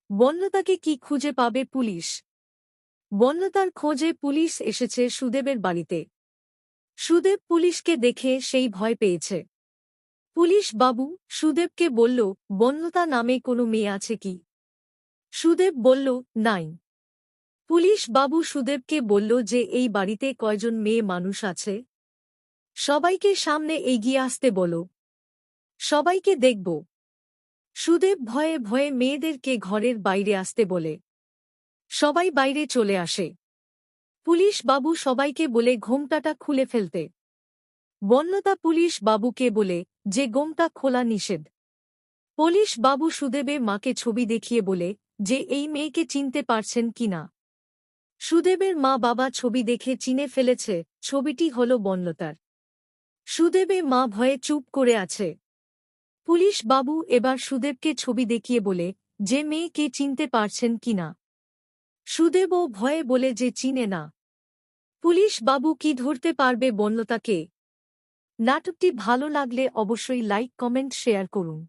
বন্যতাকে কি খুঁজে পাবে পুলিশ? বন্যতার খোঁজে পুলিশ এসেছে সুদেবের বাড়িতে। সুদেব পুলিশকে দেখে সেই ভয় পেয়েছে। পুলিশ বাবু সুদেবকে বলল, বন্যতা নামে কোনো মেয়ে আছে কি? সুদেব বলল, নাই। পুলিশ বাবু সুদেবকে বলল যে এই বাড়িতে কয়জন মেয়ে মানুষ আছে? সবাইকে সামনে এগিয়ে আসতে বলো, সবাইকে দেখব। সুদেব ভয়ে ভয়ে মেয়েদেরকে ঘরের বাইরে আসতে বলে। সবাই বাইরে চলে আসে। পুলিশ বাবু সবাইকে বলে ঘোমটাটা খুলে ফেলতে। বন্যতা পুলিশ বাবুকে বলে যে ঘোমটা খোলা নিষেধ। পুলিশ বাবু সুদেবের মাকে ছবি দেখিয়ে বলে যে এই মেয়েকে চিনতে পারছেন কিনা। সুদেবের মা বাবা ছবি দেখে চিনে ফেলেছে ছবিটি হল বন্যতার। সুদেবের মা ভয়ে চুপ করে আছে। পুলিশ বাবু এবার সুদেবকে ছবি দেখিয়ে বলে যে মেয়েকে চিনতে পারছেন কিনা। সুদেবও ভয়ে বলে যে চিনে না। পুলিশ বাবু কি ধরতে পারবে বন্যতাকে? নাটকটি ভালো লাগলে অবশ্যই লাইক কমেন্ট শেয়ার করুন।